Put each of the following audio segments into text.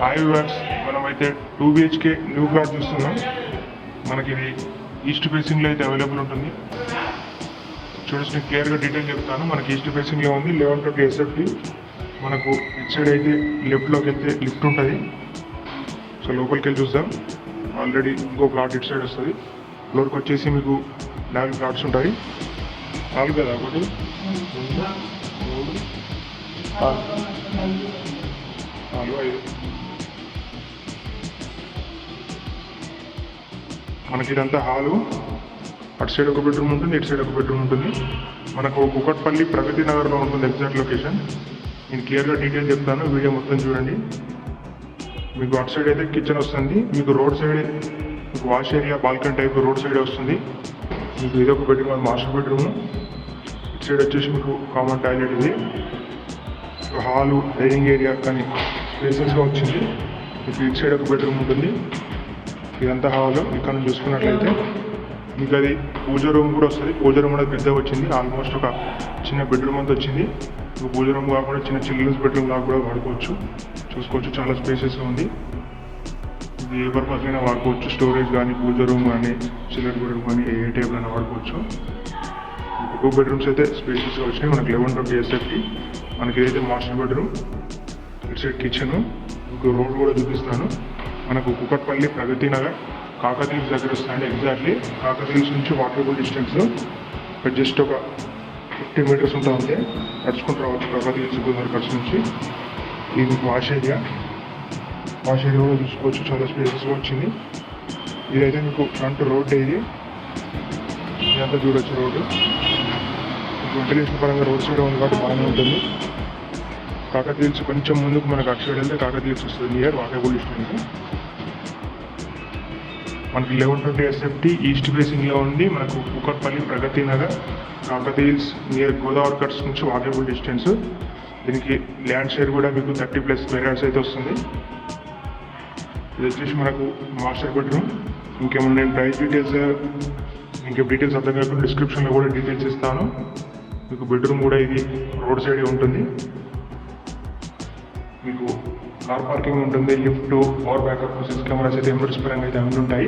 Hi viewers, మనమైతే 2 BHK new plot చూస్తున్నాం. మనకి ఇది ఈస్ట్ ఫేసింగ్లో అయితే అవైలబుల్ ఉంటుంది. చూడొచ్చు, నేను క్లియర్గా డీటెయిల్ చెప్తాను. మనకి ఈస్ట్ ఫేసింగ్లో ఉంది 1120 SFT. మనకు ఇటు సైడ్ అయితే లెఫ్ట్లోకి వెళ్తే లిఫ్ట్ ఉంటుంది. సో లోపలికి వెళ్ళి చూద్దాం. ఆల్రెడీ ఇంకో ప్లాట్ ఇటు సైడ్ వస్తుంది. ఫ్లోర్కి వచ్చేసి మీకు 4 ప్లాట్స్ ఉంటాయి. 4 కదా, 1 2 3 4 5. మనకి ఇదంతా హాలు. అటు సైడ్ ఒక బెడ్రూమ్ ఉంటుంది, ఇటు సైడ్ ఒక బెడ్రూమ్ ఉంటుంది. మనకు కుకట్పల్లి ప్రగతి నగర్లో ఉంటుంది ఎగ్జాక్ట్ లొకేషన్. నేను క్లియర్గా డీటెయిల్ చెప్తాను, వీడియో మొత్తం చూడండి. మీకు అటు సైడ్ అయితే కిచెన్ వస్తుంది. మీకు రోడ్ సైడ్ మీకు wash area, balcony type road సైడే వస్తుంది. మీకు ఇదొక బెడ్రూమ్, అది మాస్టర్ బెడ్రూమ్. ఇటు సైడ్ వచ్చేసి మీకు కామన్ టాయిలెట్. ఇది హాలు, డైనింగ్ ఏరియా కానీ స్పేసెస్గా వచ్చింది. మీకు ఇటు సైడ్ ఒక బెడ్రూమ్ ఉంటుంది. ఇదంతా హాలు. ఇక్కడ నుంచి చూసుకున్నట్లయితే మీకు అది పూజ రూమ్ కూడా వస్తుంది. పూజ రూమ్ కూడా పెద్దగా వచ్చింది. ఆల్మోస్ట్ ఒక చిన్న బెడ్రూమ్ అంతా వచ్చింది. మీకు పూజ రూమ్ కాకుండా చిన్న చిల్డ్రన్స్ బెడ్రూమ్ లాగా కూడా వాడుకోవచ్చు. చూసుకోవచ్చు, చాలా స్పేసెస్గా ఉంది. ఇది ఏ పర్పస్ అయినా వాడుకోవచ్చు. స్టోరేజ్ కానీ, పూజ రూమ్ కానీ, చిల్డ్రన్ బెడ్రూమ్ కానీ ఏ టైప్ అయినా వాడుకోవచ్చు. 2 బెడ్రూమ్స్ అయితే స్పేసెస్గా వచ్చినాయి. మనకి 1120 SFT. మనకి ఏదైతే మాస్టర్ బెడ్రూమ్, ఇటు సైడ్ కిచెన్. మీకు రోడ్ కూడా చూపిస్తాను. మనకు కుకట్పల్లి ప్రగతి నగర్ కాకతీయుస్ దగ్గర వస్తాయండి. ఎగ్జాక్ట్లీ కాకతీయుస్ నుంచి వాకబుల్ డిస్టెన్స్ జస్ట్ ఒక 50 మీటర్స్ ఉంటుంది అంతే. నడుచుకుంటూ రావచ్చు కాకతీయుస్ సర్కల్స్ నుంచి. ఇది వాష్ ఏరియా. వాష్ ఏరియా కూడా చూసుకోవచ్చు, చాలా స్పేసెస్గా వచ్చింది. ఇదైతే మీకు ఫ్రంట్ రోడ్. ఇదంతా చూడొచ్చు రోడ్డు. వెంటిలేషన్ పరంగా రోడ్ సైడ్ ఉంది కాబట్టి బాగానే ఉంటుంది. కాకతీయుస్ కొంచెం ముందుకు మనకు అటు సైడ్ వెళ్తే కాకతీయుస్ వస్తుంది, నియర్ వాకబుల్ డిస్టెన్స్. మనకి 1120 SFT ఈస్ట్ ఫేసింగ్లో ఉంది. మనకు కుకట్పల్లి ప్రగతి నగర్ కాకతీయుస్ నియర్ గోదావరి కట్స్ నుంచి వాకబుల్ డిస్టెన్స్. దీనికి ల్యాండ్ షేర్ కూడా మీకు 30+ స్క్వేర్ యార్డ్స్ అయితే వస్తుంది. ఇది వచ్చేసి మనకు మాస్టర్ బెడ్రూమ్. ఇంకేమన్నా నేను ప్రైస్ డీటెయిల్స్ డీటెయిల్స్ అర్థం కాకుండా డిస్క్రిప్షన్లో కూడా డీటెయిల్స్ ఇస్తాను. మీకు బెడ్రూమ్ కూడా ఇది రోడ్ సైడే ఉంటుంది. మీకు కార్ పార్కింగ్ ఉంటుంది, lift, power backup, CC cameras అయితే ఎమర్జెన్సీ పరంగా అయితే అన్నీ ఉంటాయి.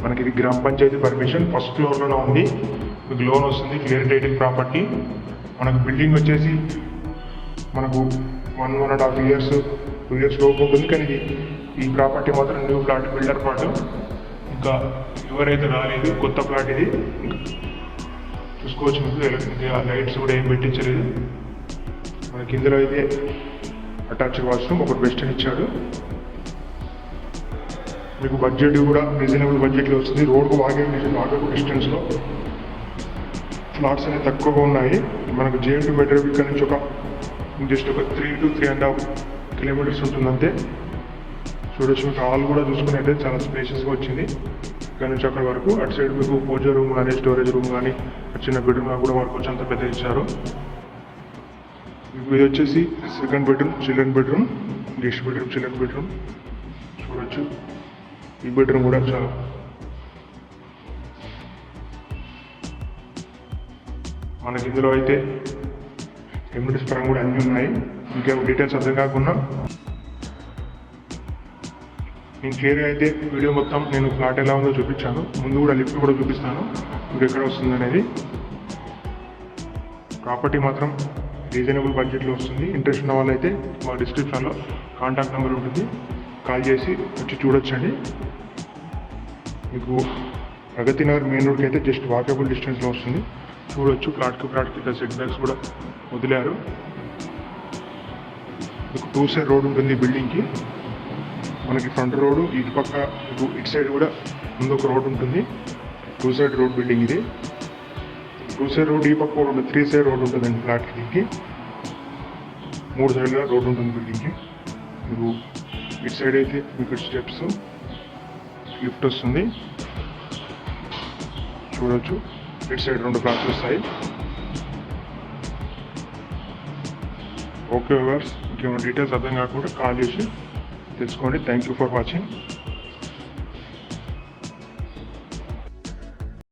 మనకి ఇది గ్రామ పంచాయతీ పర్మిషన్. ఫస్ట్ ఫ్లోర్లోనే ఉంది. మీకు లోన్ వస్తుంది, క్లియర్ టైటిల్ ప్రాపర్టీ. మనకు బిల్డింగ్ వచ్చేసి మనకు 1.5 ఇయర్స్ 2 ఇయర్స్ లోపు ఉంటుంది. కానీ ఈ ప్రాపర్టీ మాత్రం న్యూ ప్లాట్, బిల్డర్ ప్లాట్. ఇంకా ఎవరైతే రాలేదు, కొత్త ప్లాట్ ఇది. చూసుకోవచ్చు, మీకు ఎలక్ట్రిక్ లైట్స్ కూడా ఏం పెట్టించలేదు. మనకి ఇందులో అయితే అటాచ్డ్ వాష్రూమ్, ఒకటి వెస్టర్న్ ఇచ్చాడు. మీకు బడ్జెట్ కూడా రీజనబుల్ బడ్జెట్లో వస్తుంది. రోడ్కు వాకబుల్ డిస్టెన్స్లో ఫ్లాట్స్ అనేవి తక్కువగా ఉన్నాయి. మనకు JM2 మెట్రో ఇక్కడ నుంచి జస్ట్ ఒక 3 to 3.5 కిలోమీటర్స్ ఉంటుంది అంతే. చూడొచ్చు, మీకు హాల్ కూడా చూసుకున్నట్టే చాలా స్పేషియస్గా వచ్చింది. ఇక్కడ నుంచి అక్కడ వరకు. అటు సైడ్ మీకు పూజ రూమ్ కానీ, స్టోరేజ్ రూమ్ కానీ, చిన్న బెడ్రూమ్ కూడా వాడుకోవచ్చు. అంత పెద్ద ఇచ్చారు. ఇది వచ్చేసి second bedroom, children bedroom. Guest bedroom, children bedroom. చూడొచ్చు, ఈ బెడ్రూమ్ కూడా చాలా మనకి ఇందులో అయితే ఎమ్యూనిటీస్ పరంగా కూడా అన్నీ ఉన్నాయి. ఇంకేం డీటెయిల్స్ అర్థం కాకుండా నేను క్లియర్గా అయితే వీడియో మొత్తం నేను ఫ్లాట్ ఎలా ఉందో చూపించాను. ముందు కూడా లిఫ్ట్ కూడా చూపిస్తాను, మీకు ఎక్కడ వస్తుంది అనేది. ప్రాపర్టీ మాత్రం రీజనబుల్ బడ్జెట్లో వస్తుంది. ఇంట్రెస్ట్ ఉన్న వాళ్ళైతే మా డిస్క్రిప్షన్లో కాంటాక్ట్ నెంబర్ ఉంటుంది, కాల్ చేసి వచ్చి చూడొచ్చండి. మీకు ప్రగతి నగర్ మెయిన్ రోడ్కి అయితే జస్ట్ వాకబుల్ డిస్టెన్స్లో వస్తుంది. చూడొచ్చు, ఫ్లాట్కి సెట్ బ్యాక్స్ కూడా వదిలారు. మీకు 2 సైడ్ రోడ్ ఉంటుంది బిల్డింగ్కి. మనకి ఫ్రంట్ రోడ్డు, ఇటు పక్క ఇటు సైడ్ కూడా ముందు ఒక రోడ్ ఉంటుంది. 2 సైడ్ రోడ్ బిల్డింగ్ ఇది. 2 సైడ్ రోడ్, ఈ పక్క రోడ్ ఉంటుంది. 3 సైడ్ రోడ్ ఉంటుందండి ఫ్లాట్కి. దీనికి 3 సైడ్గా రోడ్ ఉంటుంది బిల్డింగ్కి. మీకు ఇటు సైడ్ అయితే మీకు స్టెప్స్, లిఫ్ట్ వస్తుంది. చూడొచ్చు, ఇటు సైడ్ 2 ఫ్లాట్స్ వస్తాయి. ఓకే వ్యూవర్స్, ఇంకేమైనా డీటెయిల్స్ అర్థం కాకుండా కాల్ చేసి తెలుసుకోండి. Thank you for watching.